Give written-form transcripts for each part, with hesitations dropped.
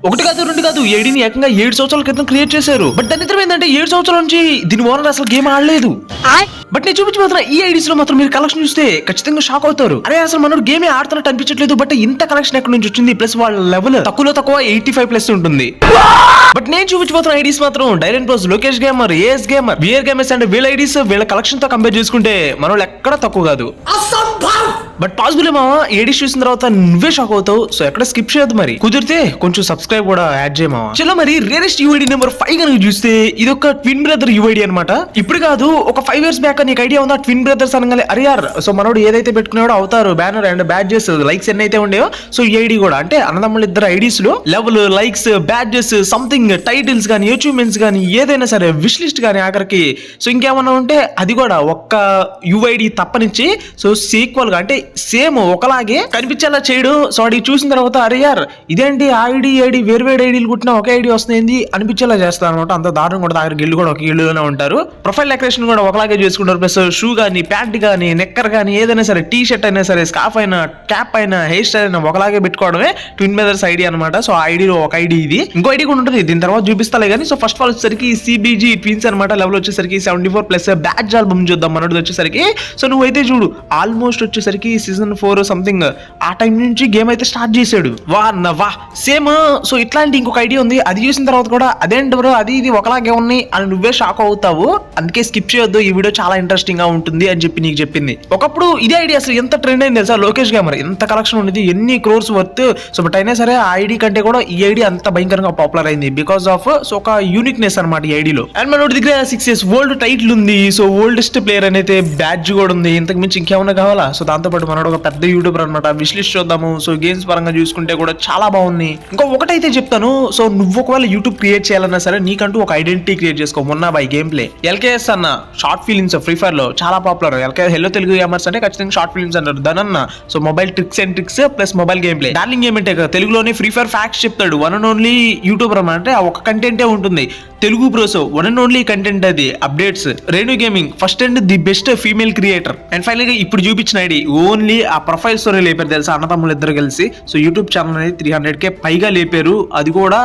ఒకటి కాదు రెండు కాదు ఏడీని ఏకంగా 7 సంవత్సరాల క్రితం క్రియేట్ చేశారు. బట్ దాని ఇతరం ఏంటంటే 7 సంవత్సరాల నుంచి దీని ఓనర్ అసలు గేమ్ ఆడలేదు. బట్ నేను చూపించి మాత్రం ఈ ఐడీస్ లో మాత్రం మీరు కలెక్షన్ చూస్తే ఖచ్చితంగా షాక్ అవుతారు. అరే అసలు మనోడు గేమే ఆడుతున్నట్టు అనిపించట్లేదు. బట్ ఇంత కలెక్షన్ ఎక్కడి నుంచి వచ్చింది? ప్లస్ వాళ్ళ లెవెల్ తక్కువ 85+ ఉంటుంది. బట్ నేను చూపించబోతున్న ఐడీస్ మాత్రం different pros, Lokesh gamer, AS gamer, VR gamers and వీళ్ళ ఐడీస్ వీళ్ళ కలెక్షన్ తో కంపేర్ చేసుకుంటే మనోళ్ళు ఎక్కడ తక్కువ కాదు. బట్ పాసిబుల్ ఏమో ఏడీస్ చూసిన తర్వాత నువ్వే షాక్ అవుతావు. సో ఎక్కడ స్కిప్ చేయొద్దు. మరి కుదిరితే కొంచెం సబ్స్క్రైబ్ కూడా యాడ్ చేయమా. చలో మరి రేరెస్ట్ యూఐడి నెంబర్ 5 కనుక చూస్తే ఇది ఒక ట్విన్ బ్రదర్ యూఐడి అనమాట. ఇప్పుడు కాదు ఒక 5 years బ్యాక్ నీకు ఐడియా ఉందా? ట్విన్ బ్రదర్స్ అనగానే అరే యార్ సో మనోడు ఏదైతే పెట్టుకున్నాడో అవుతారు బ్యానర్ అండ్ బ్యాడ్జెస్ లైక్స్ ఎన్ని అయితే ఉండేవో సో ఈ ఐడి కూడా అంటే అన్నదమ్ముల ఇద్దరు ఐడీస్ లో level likes badges something titles కానీ అచీవ్మెంట్స్ కానీ ఏదైనా సరే విష్ లిస్ట్ కానీ ఆఖరికి సో ఇంకేమన్నా ఉంటే అది కూడా ఒక్క యూఐడి తప్పనిచ్చి సో సీక్వల్ గా అంటే సేమ్ ఒకలాగే కనిపించేలా చేయడం. సో అది చూసిన తర్వాత అరే యార్ ఇదేంటి ఐడి వేరు ఐడీలు కుట్టినా ఒకే ఐడి వస్తుంది అనిపించేలా చేస్తారు అనమాట. అంత దారుణం కూడా దగ్గర గిల్లు కూడా ఒక గిల్లులోనే ఉంటారు. ప్రొఫైల్ డెకరేషన్ కూడా ఒకలాగే చేసుకుంటారు. ప్లస్ షూ కానీ ప్యాంట్ కానీ నెక్కర్ కానీ ఏదైనా సరే టీ షర్ట్ అయినా సరే స్కార్ఫ్ అయినా క్యాప్ అయినా హెయిర్ స్టైల్ అయినా ఒకలాగే పెట్టుకోవడమే ట్విన్ బ్రదర్స్ ఐడి అనమాట. సో ఆ ఐడిలో ఒక ఐడి ఇది, ఇంకో ఐడి కూడా ఉంటుంది. దీని తర్వాత చూపిస్తాలే కానీ సో ఫస్ట్ ఆఫ్ ఆల్ వచ్చేసరికి సిబిజీ ట్విన్స్ అనమాట. లెవెల్ వచ్చేసరికి 74+ బ్యాడ్జ్ ఆల్బమ్ చూద్దాం మనోడు వచ్చేసరికి. సో నువ్వైతే చూడు ఆల్మోస్ట్ వచ్చేసరికి సీజన్ 4 సంథింగ్ ఆ టైం నుంచి గేమ్ అయితే స్టార్ట్ చేశాడు. వా సేమ్. సో ఇట్లాంటి ఇంకొక ఐడియా ఉంది. అది చూసిన తర్వాత కూడా అదేంటి బ్రో అది ఇది ఒకలాగే ఉన్నాయి అని నువ్వే షాక్ అవుతావు. అందుకే స్కిప్ చేయొద్దు, ఈ వీడియో చాలా ఇంట్రెస్టింగ్ గా ఉంటుంది అని చెప్పి నీకు చెప్పింది. ఒకప్పుడు ఇదే ఐడియా అసలు ఎంత ట్రెండ్ అయింది తెలుసా? లోకేష్ గేమర్ ఎంత కలెక్షన్ ఉండేది, ఎన్ని క్రోర్స్ వర్త్. సో బట్ అయినా సరే ఆ ఐడి కంటే కూడా ఈ ఐడి అంత భయంకరంగా పాపులర్ అయింది బికాస్ ఆఫ్ సో ఒక యూనిక్నెస్ అనమాట ఈ ఐడిలో. అండ్ మనోడి దగ్గర 6 years ఓల్డ్ టైటిల్ ఉంది. సో ఓల్డెస్ట్ ప్లేయర్ అనేది బ్యాడ్జ్ కూడా ఉంది. ఇంతకు మించి ఇంకేమన్నా కావాలా? సో దాంతోపాటు మనోడు ఒక పెద్ద యూట్యూబర్ అనమాట. విష్ లిస్ట్ చూద్దాము. సో గేమ్స్ పరంగా చూసుకుంటే కూడా చాలా బాగుంది. ఇంకా ఒకటైతే చెప్తాను, సో నువ్వు ఒకవేళ యూట్యూబ్ క్రియేట్ చేయాలన్నా సరే నీకంటూ ఒక ఐడెంటిటీ క్రియేట్ చేసుకో. మొన్న బై గేమ్ ప్లే ఎల్కేఎస్ అన్న షార్ట్ ఫిలిమ్స్ ఫ్రీ ఫైర్ లో చాలా పాపులర్. హెల్లో తెలుగు గేమర్స్ అంటే ఖచ్చితంగా షార్ట్ ఫిలిమ్స్ అంటారు. దనన్న so mobile tricks and tricks plus mobile game play. Darling game అంటే తెలుగులోనే ఫ్రీ ఫైర్ ఫ్యాక్ట్స్ చెప్తాడు. వన్ అండ్ ఓన్లీ యూట్యూబర్ అన్నమాట. అంటే ఆ ఒక కంటెంటే ఉంటుంది Telugu pros one and only content అది updates. Renu gaming first and the best female creator. And final గా ఇప్పుడు చూపించిన ఐడి ఓన్లీ ఆ ప్రొఫైల్ స్టోరీ లేపారు తెలుసా అన్నతమ్ములు ఇద్దరు కలిసి. సో యూట్యూబ్ ఛానల్ అనేది 300K పైగా లేపారు. అది కూడా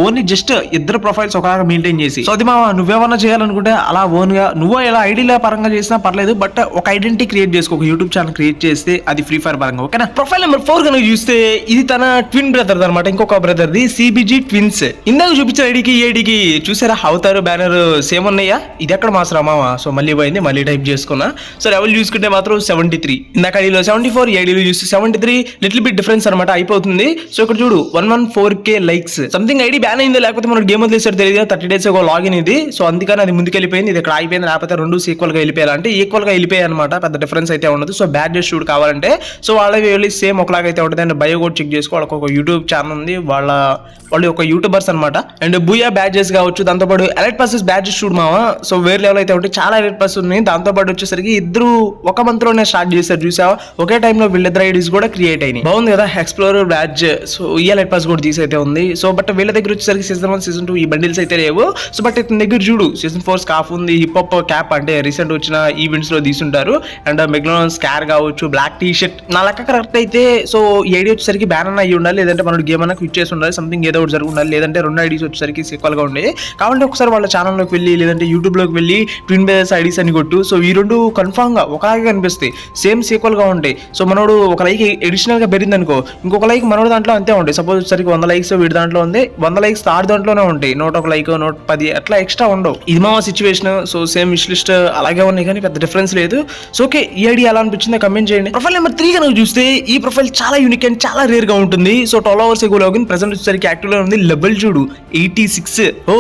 ఓన్లీ జస్ట్ ఇద్దరు ప్రొఫైల్స్ ఒకలాగా మెయింటైన్ చేసి. సో అది మా నువ్వేమన్నా చేయాలనుకుంటే అలా ఓన్ గా నువ్వు ఎలా ఐడియా పరంగా చేసినా పర్లేదు. బట్ ఒక ఐడెంటిటీ క్రియేట్ చేసుకో, ఒక యూట్యూబ్ ఛానల్ క్రియేట్ చేస్తే అది ఫ్రీ ఫైర్ పరంగా ఓకేనా. ప్రొఫైల్ నెంబర్ 4 కనుక చూస్తే ఇది తన ట్విన్ బ్రదర్ అనమాట. ఇంకొక బ్రదర్ ది సిబిజీ ట్విన్స్. ఇందాక చూపించిన ఐడికి ఈ ఐడికి చూసారా అవతారు బ్యానర్ సేమ్ ఉన్నాయా? ఇది ఎక్కడ మాసరా మామా. సో మళ్ళీ పోయింది, మళ్ళీ టైప్ చేసుకున్నా. సో లెవెల్ చూసుకుంటే మాత్రం 73. ఇందాక ఐడిలో 74, ఈ ఐడిలో చూస్తే 73. లిటిల్ బిట్ డిఫరెన్స్ అనమాట అయిపోతుంది. సో ఇక్కడ చూడు 114K likes something. ID ban అయిందో లేకపోతే మనకు గేమ్ వదిలేసాడు తెలియదు. 30 days ఒక లాగిన్ ఇది. సో అందుకని అది ముందుకెళ్ళిపోయింది. ఇది ఇక్కడ ఆగిపోయింది. లేకపోతే రెండు ఈక్వల్ గా వెళ్ళిపోయారు అంటే ఈక్వల్ గా వెళ్ళిపోయాయి అనమాట. పెద్ద డిఫరెన్స్ అయితే ఉండదు. సో బ్యాడ్జెస్ షూట్ కావాలంటే సో వాళ్ళవి వెళ్ళి సేమ్ ఒకలాగా అయితే ఉంటుంది. అండ్ బయో కూడా చెక్ చేసుకో. వాళ్ళకి ఒక యూట్యూబ్ ఛానల్ ఉంది. వాళ్ళు ఒక యూట్యూబర్స్ అనమాట. అండ్ బూయా బ్యాడ్జెస్ కావచ్చు. దాంతోపాటు ఎలైట్ పాసెస్ బ్యాడ్జెస్ షూట్ మావా. సో వేరే లెవెల్ అయితే ఉంటాయి. చాలా ఎలైట్ పాస్ ఉన్నాయి. దాంతోపాటు వచ్చేసరికి ఇద్దరు ఒక మంత్ లోనే స్టార్ట్ చేశారు చూసావా. ఒకే టైంలో వీళ్ళిద్దరు ఐడీస్ కూడా క్రియేట్ అయినాయి. బాగుంది కదా ఎక్స్ప్లోర్ బ్యాడ్జ్. సో ఈ ఎలైట్ పాస్ కూడా తీసైతే ఉంది. సో బట్ వీళ్ళ దగ్గర వచ్చేసరికి సీజన్ 1 సీజన్ 2 ఈ బండిల్స్ అయితే లేవు. సో బట్ ఇతని దగ్గర చూడు సీజన్ 4 స్కార్ఫ్ ఉంది. హిప్ హాప్ క్యాప్ అంటే రీసెంట్ వచ్చిన ఈవెంట్స్ లో తీసుంటారు. అండ్ మెగ్లోన్ స్కార్ కావచ్చు, బ్లాక్ టీ షర్ట్. నా లెక్క కరెక్ట్ అయితే సో ఈ ఐడి వచ్చేసరికి బ్యాన్ అన్న అయ్యి ఉండాలి. లేదంటే మనకి గేమ్ అన్న క్విట్ చేసి ఉండాలి. సంథింగ్ ఏదో ఒకటి జరుగుతుంది. లేదంటే రెండు ఐడీస్ వచ్చేసరికి ఈక్వల్ గా ఉండే. కాబట్టి ఒకసారి వాళ్ళ ఛానల్లోకి వెళ్ళి లేదంటే యూట్యూబ్ లోకి వెళ్ళి ట్విన్ బ్రదర్స్ ఐడీస్ అని కొట్టు. సో ఈ రెండు కన్ఫామ్ గా ఒకలాగే కనిపిస్తాయి. సేమ్ ఈక్వల్ గా ఉంటాయి. సో మనోడు ఒక లైక్ ఎడిషనల్ గా పెరిగింది అనుకో, ఇంకొక లైక్ మనోడు దాంట్లో అంతే ఉంటాయి. సపోజ్ వచ్చేసరికి 100 likes వీడి దాంట్లో ఉంది, 100 likes థర్డ్ దాంట్లోనే ఉంటాయి. 101 like 110 అట్లా ఎక్స్ట్రా ఉండవు. ఇది మా situation. So same wish list అలాగే ఉన్నాయి కానీ పెద్ద డిఫరెన్స్ లేదు. సో ఓకే ఈ ఐడియా ఎలా అనిపించిందో కమెంట్ చేయండి. ప్రొఫైల్ నెంబర్ 3 కనుక చూస్తే ఈ ప్రొఫైల్ చాలా యూనిక్ అండ్ చాలా రేర్ గా ఉంటుంది. సో 12 hours ఎగో లాగిన్ ప్రెసెంట్ వచ్చేసరికి యాక్టివ్ లో ఉంది. లెవెల్ చూడు 86. ఓ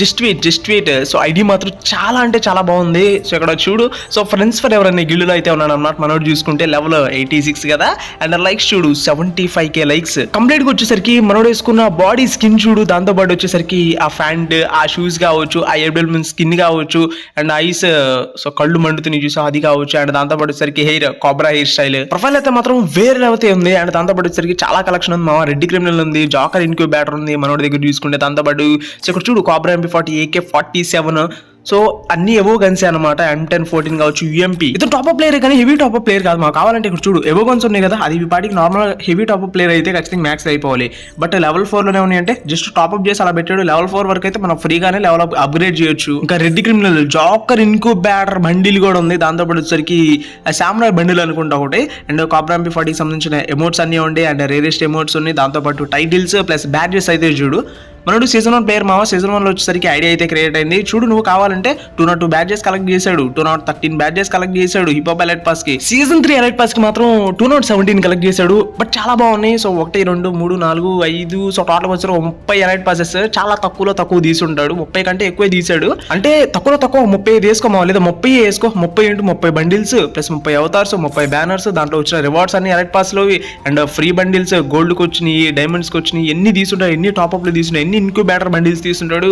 జస్ట్ వెయిట్. సో ఐడి మాత్రం చాలా అంటే చాలా బాగుంది. సో ఇక్కడ చూడు. సో ఫ్రెండ్స్ ఫర్ ఎవరైనా గిల్లులో అయితే ఉన్నాడు అన్నమాట. మనోడు చూసుకుంటే లెవెల్ 86 కదా. అండ్ లైక్స్ చూడు 75K లైక్స్. కంప్లీట్ గా వచ్చేసరికి మనోడు వేసుకున్న బాడీ స్కిన్ చూడు. దాంతో పాటు వచ్చేసరికి ఆ ఫ్యాంట్, ఆ షూస్ కావచ్చు, ఆ ఎబ్డల్మెన్ స్కిన్ కావచ్చు, అండ్ ఐస్ సో కళ్ళు మండుతున్నాయి చూసా అది కావచ్చు. అండ్ దాంతో పాటు వచ్చేసరికి hair cobra hair style. Profile అయితే మాత్రం వేరే లెవెల్ ఉంది. అండ్ దాంతో పాటు వచ్చేసరికి చాలా కలెక్షన్ ఉంది. మా రెడ్డి క్రిమినల్ ఉంది, జాకర్ ఇన్క్యూబేటర్ ఉంది మనోడి దగ్గర చూసుకుంటే. దాంతో పాటు సో ఇక్కడ చూడు కోబ్రా MP40 AK-47 సో అన్ని ఎవో గన్సే అనమాట. M10 14 కావచ్చు, UMP. ఇతను టాప్ ప్లేయర్ కానీ హెవీ టాప్ ప్లేయర్ కాదు. మాకు కావాలంటే ఇక్కడ చూడు ఎవో గన్స్ ఉన్నాయి కదా, అది పాటికి నార్మల్ హెవీ టాప్ ప్లేయర్ అయితే ఖచ్చితంగా మ్యాక్స్ అయిపోవాలి. బట్ లెవెల్ 4 లోనే ఉన్నాయంటే జస్ట్ టాప్అప్ చేసి అలా పెట్టాడు. లెవెల్ 4 వరకు అయితే మనం ఫ్రీగానే లెవెల్ అప్గ్రేడ్ చేయొచ్చు. ఇంకా రెడ్ క్రిమినల్ జాకర్ ఇన్క్యూబేటర్ బండిల్ కూడా ఉంది. దాంతో పాటు వచ్చేసరికి సామ్రాయ్ బండిల్ అనుకుంటా ఒకటి, అండ్ కాబ్రాంపి 40 సంబంధించిన ఎమోట్స్ అన్ని ఉండే, అండ్ రేరెస్ట్ ఎమోట్స్ ఉన్నాయి. దాంతో పాటు టైటిల్స్ ప్లస్ బ్యాడ్జెస్ అయితే చూడు. మనోడు సీజన్ 1 ప్లేయర్ మావా. సీజన్ 1 లో వచ్చేసరికి ఐడియా అయితే క్రియేట్ అయింది. చూడు నువ్వు కావాలంటే 202 బ్యాడ్జెస్ కలెక్ట్ చేశాడు, 213 బ్యాడ్జెస్ కలెక్ట్ చేశాడు హిప్-హాప్ ఎలైట్ పాస్ కి. సీజన్ 3 ఎలైట్ పాస్ కి మాత్రం 217 కలెక్ట్ చేశాడు. బట్ చాలా బాగున్నాయి. సో 1 2 3 4 5 సో టోటల్ వచ్చారు 30 ఎలైట్ పాసెస్. చాలా తక్కువ తీసుంటాడు. 30 కంటే ఎక్కువ తీసాడు. అంటే తక్కువ 35 వేసుకోమా, లేదా 30 వేసుకో. 30 × 30 బండిల్స్ ప్లస్ 30 అవతార్స్, 30 బ్యానర్స్, దాంట్లో వచ్చిన రివార్డ్స్ అన్ని ఎలైట్ పాస్ లో, అండ్ ఫ్రీ బండిల్స్ గోల్డ్ కి వచ్చినాయి, డైమండ్స్ కి వచ్చినాయి, ఎన్ని తీసుంటాడు, ఎన్ని టాప్అప్ లో తీసుంటాడు, ఎన్ని ఇన్క్యూబేటర్ బండిల్స్ తీసుంటాడు.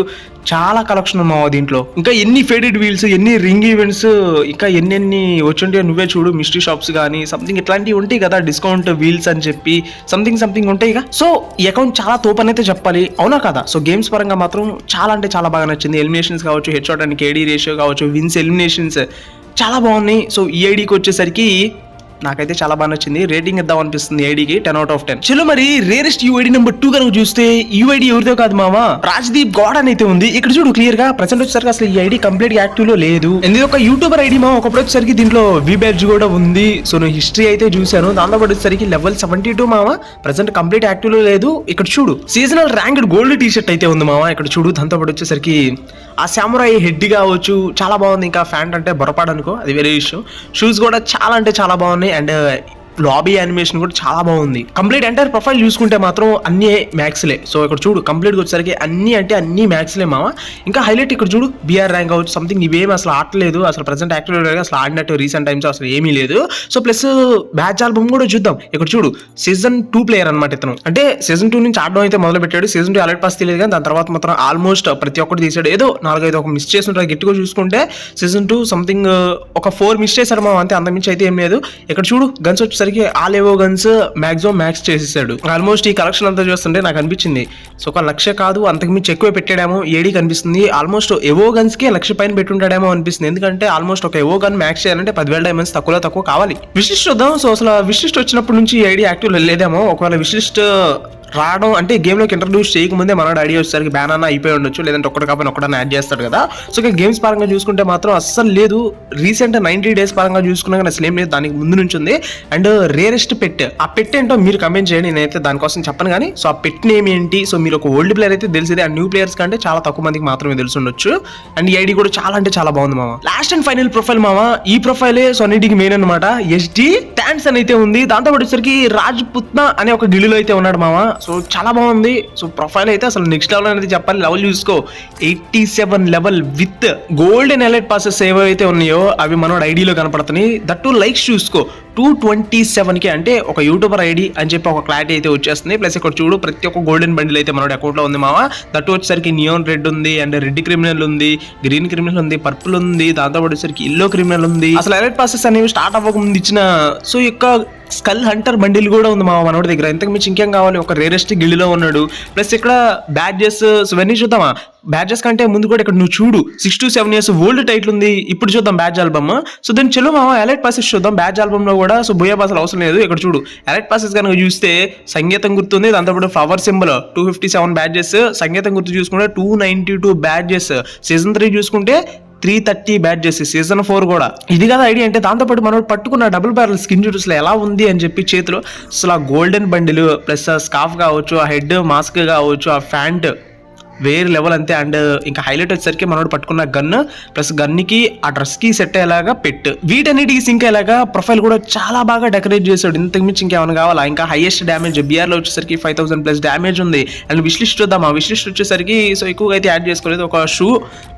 చాలా కలెక్షన్ మావా దీంట్లో. ఇంకా ఎన్ని ఫేడెడ్ వీల్స్, ఎన్ని రింగ్ ఈవెంట్స్, ఇంకా ఎన్ని వచ్చుంటాయో నువ్వే చూడు. మిస్టరీ షాప్స్ కానీ సంథింగ్ ఇట్లాంటివి ఉంటాయి కదా, డిస్కౌంట్ వీల్స్ అని చెప్పి సంథింగ్ ఉంటాయి. సో ఈ అకౌంట్ చాలా తోపని అయితే చెప్పాలి, అవునా కదా? సో గేమ్స్ పరంగా మాత్రం చాలా అంటే చాలా బాగా నచ్చింది. ఎలిమినేషన్స్ కావచ్చు, head shot and KD ratio కావచ్చు, విన్స్ ఎలిమినేషన్స్ చాలా బాగున్నాయి. సో ఈ ఐడికి వచ్చేసరికి నాకైతే చాలా బాగా నచ్చింది. రేటింగ్ ఇద్దాం అనిపిస్తుంది ఐడికి 10 out of 10. చలో మరి రేరెస్ట్ UID నెంబర్ 2 కనుక చూస్తే UID ఎవరిదో కాదు మామా, రాజ్దీప్ గౌడ్ అని అయితే ఉంది. ఇక్కడ చూడు క్లియర్ గా ప్రెసెంట్ వచ్చేసరికి అసలు ఈ ఐడి కంప్లీట్ యాక్టివ్ లో లేదు. ఎందుకు ఒక యూట్యూబర్ ఐడి మా, ఒకప్పుడు వచ్చేసరికి దీంట్లో V-Badge కూడా ఉంది. సో నేను హిస్టరీ అయితే చూశాను. దాంతో పాటు వచ్చేసరికి లెవెల్ 72 మామా, ప్రెసెంట్ కంప్లీట్ యాక్టివ్ లో లేదు. ఇక్కడ చూడు సీజనల్ ర్యాంక్డ్ గోల్డ్ టీ-షర్ట్ అయితే ఉంది మామా. ఇక్కడ చూడు దాంతో పాటు వచ్చేసరికి ఆ సామురాయి హెడ్ కావచ్చు చాలా బాగుంది. ఇంకా ఫ్యాంట్ అంటే బొరపాడు అనుకో, అది వేరే ఇష్యూ. షూస్ కూడా చాలా అంటే చాలా బాగున్నాయి. అండ్ లాబీ యానిమేషన్ కూడా చాలా బాగుంది. కంప్లీట్ ఎంటైర్ ప్రొఫైల్ చూసుకుంటే మాత్రం అన్ని మ్యాక్స్లే. సో ఇక్కడ చూడు కంప్లీట్ వచ్చేసరికి అన్ని మ్యాక్స్లే మామ. ఇంకా హైలైట్ ఇక్కడ చూడు BR ర్యాంక్ అవచ్చు సంథింగ్ ఇవేమి అసలు ఆడలేదు. అసలు ప్రెసెంట్ యాక్టివ్ అసలు ఆడినట్టు రీసెంట్ టైమ్స్ అసలు ఏమీ లేదు. సో ప్లస్ బ్యాచ్ ఆల్బమ్ కూడా చూద్దాం. ఇక్కడ చూడు సీజన్ 2 ప్లేయర్ అనమాట ఇతను. అంటే సీజన్ 2 నుంచి ఆడడం అయితే మొదలు పెట్టాడు. సీజన్ 2 అలర్ట్ పాస్ తెలియదు కానీ దాని తర్వాత మాత్రం ఆల్మోస్ట్ ప్రతి ఒక్కటి తీసాడు. ఏదో 4-5 ఒక మిస్ చేసి ఉంటారు గట్టిగా చూసుకుంటే. సీజన్ 2 సంథింగ్ ఒక 4 మిస్ చేశారు మా, అంతే, అంతమించి అయితే ఏం లేదు. ఇక్కడ చూడు గన్స్ వచ్చేసరికి ఆల్ ఎవో గన్స్ మాక్సిమం మ్యాక్స్ చేసేసాడు. ఆల్మోస్ట్ ఈ కలెక్షన్ అంతా చూస్తుంటే నాకు అనిపించింది సో 1,00,000 కాదు అంతకుమించి ఎక్కువ పెట్టాడేమో ఏడీ కనిపిస్తుంది. ఆల్మోస్ట్ ఎవో గన్స్ కి 1,00,000 పైన పెట్టుంటాడేమో అనిపిస్తుంది. ఎందుకంటే ఆల్మోస్ట్ ఒక ఎవో గన్ మ్యాక్స్ చేయాలంటే 10,000 డైమండ్స్ తక్కువ కావాలి. విష్ లిస్ట్ చూద్దాం. సో అసలు విష్ లిస్ట్ వచ్చినప్పటి నుంచి ఐడి యాక్టివ్ లేదేమో. ఒకవేళ విష్ లిస్ట్ రావడం అంటే గేమ్ లోకి ఇంట్రడ్యూస్ చేయకముందే మన ఐడియా వచ్చేసరికి బ్యాన్ అన్న అయిపోయి ఉండొచ్చు, లేదంటే ఒక్కటి కాకపోయినా ఒక్కడన్నా యాడ్ చేస్తాడు కదా. సో ఇక గేమ్స్ పరంగా చూసుకుంటే మాత్రం అస్సలు లేదు. రీసెంట్ 90 days పరంగా చూసుకున్నా కానీ అసలు ఏం లేదు. దానికి ముందు నుంచి ఉంది. అండ్ రేరెస్ట్ పెట్, ఆ పెట్ ఏంటో మీరు కమెంట్ చేయండి, నేనైతే దానికోసం చెప్పను కానీ. సో ఆ పెట్ నేమ్ ఏంటి? సో మీరు ఒక ఓల్డ్ ప్లేయర్ అయితే తెలిసిందే, అండ్ న్యూ ప్లేయర్స్ కంటే చాలా తక్కువ మందికి మాత్రమే తెలిసి ఉండొచ్చు. అండ్ ఈ ఐడి కూడా చాలా అంటే చాలా బాగుంది మామ. లాస్ట్ అండ్ ఫైనల్ ప్రొఫైల్ మామ. ఈ ప్రొఫైలే సో అన్నిటికి మెయిన్ అనమాట. SD టాన్స్ అని అయితే ఉంది. దాంతో పాటు వచ్చేసరికి రాజ్పుత్నా అనే ఒక గిల్లులో అయితే ఉన్నాడు మామ. సో చాలా బాగుంది. సో ప్రొఫైల్ అయితే అసలు నెక్స్ట్ లెవెల్ అనేది చెప్పాలి. లెవెల్ చూసుకో 87 level with golden elite passes ఏవైతే ఉన్నాయో అవి మనోడు ఐడిలో కనపడుతున్నాయి. దట్టు లైక్స్ చూసుకో 227కి, అంటే ఒక యూట్యూబర్ ఐడి అని చెప్పి ఒక క్లారిటీ అయితే వచ్చేస్తుంది. ప్లస్ ఇక్కడ చూడు ప్రతి ఒక్క గోల్డెన్ బండిల్ అయితే మనోడు అకౌంట్ లో ఉంది మామ. దట్టు వచ్చేసరికి నియోన్ రెడ్ ఉంది, అండ్ రెడ్ క్రిమినల్ ఉంది, గ్రీన్ క్రిమినల్ ఉంది, పర్పుల్ ఉంది, దాంతో పాటు వచ్చేసరికి ఎల్లో క్రిమినల్ ఉంది. అసలు ఎలైట్ పాసెస్ అనేవి స్టార్ట్ అవ్వక ముందు ఇచ్చిన సో యొక్క స్కల్ హంటర్ బండిల్ కూడా ఉంది మా మనోడి దగ్గర. ఇంతకు మించి ఇంకేం కావాలి? ఒక రేరెస్ట్ గిల్లులో ఉన్నాడు. ప్లస్ ఇక్కడ బ్యాడ్జెస్ ఇవన్నీ చూద్దామా. బ్యాడ్జెస్ కంటే ముందు కూడా ఇక్కడ నువ్వు చూడు 6 to 7 years ఓల్డ్ టైటిల్ ఉంది. ఇప్పుడు చూద్దాం బ్యాడ్జ్ ఆల్బమ్. సో దాని చలో మామ ఎలైట్ పాసెస్ చూద్దాం. బ్యాడ్జ్ ఆల్బమ్ లో కూడా సో బోయా పాసలు అవసరం లేదు. ఇక్కడ చూడు ఎలైట్ పాసెస్ కనుక చూస్తే సంగీతం గుర్తుంది, దాంతోపాటు ఫ్లవర్ సింబల్ 257 బ్యాడ్జెస్, సంగీతం గుర్తు చూసుకుంటే 292 బ్యాడ్జెస్, సీజన్ 3 చూసుకుంటే 330 బ్యాడ్జెస్, సీజన్ 4 కూడా. ఇది కదా ఐడియా అంటే. దాంతోపాటు మనం పట్టుకున్న డబుల్ బ్యారల్ స్కిన్ చూడు అసలు ఎలా ఉంది అని చెప్పి చేతిలో. అసలు ఆ గోల్డెన్ బండిల్ ప్లస్ ఆ స్కార్ఫ్ కావచ్చు, ఆ హెడ్ మాస్క్ కావచ్చు, ఆ ఫ్యాంట్ వేరే లెవెల్ అంతే. అండ్ ఇంకా హైలైట్ వచ్చేసరికి మనోడు పట్టుకున్న గన్ ప్లస్ గన్కి ఆ డ్రెస్ కి సెట్ అయ్యేలాగా పెట్, వీటన్నిటికి సింక్ అయ్యేలాగా ప్రొఫైల్ కూడా చాలా బాగా డెకరేట్ చేశాడు. ఇంతకు మించి ఇంకేమైనా కావాలా? ఇంకా హైయెస్ట్ డ్యామేజ్ BR లో వచ్చేసరికి 5000+ డ్యామేజ్ ఉంది. అండ్ విష్ లిస్ట్ చూద్దాం. ఆ విష్ లిస్ట్ వచ్చేసరికి సో ఎక్కువగా అయితే యాడ్ చేసుకోలేదు. ఒక షూ,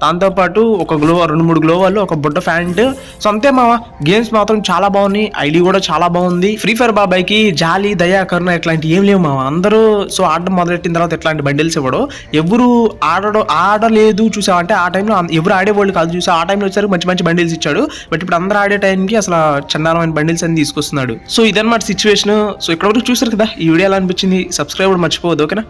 దాంతోపాటు ఒక గ్లో, 2-3 గ్లోవాళ్ళు, ఒక బుడ్డ ఫ్యాంట్. సో అంతే మామ. గేమ్స్ మాత్రం చాలా బాగున్నాయి. ఐడి కూడా చాలా బాగుంది. ఫ్రీ ఫైర్ బాబాయ్కి జాలి, దయా, కరుణ ఇట్లాంటి ఏం లేవు మామ. అందరూ సో ఆడడం మొదలెట్టిన తర్వాత ఇట్లాంటి బండిల్స్ ఇవ్వడం. ఎవరు ఆడలేదు చూసావు అంటే ఆ టైంలో ఎవరు ఆడేవాళ్ళు కాదు చూసా. ఆ టైంలో వచ్చారు మంచి మంచి బండిల్స్ ఇచ్చాడు. బట్ ఇప్పుడు అందరూ ఆడే టైంకి అసలు చండాలమైన బండిల్స్ అని తీసుకొస్తున్నాడు. సో ఇదన్నమాట సిచ్యువేషన్. సో ఇక్కడ వరకు చూసారు కదా. ఈ వీడియో ఎలా అనిపించింది? సబ్స్క్రైబ్ మర్చిపోవద్దు, ఓకేనా?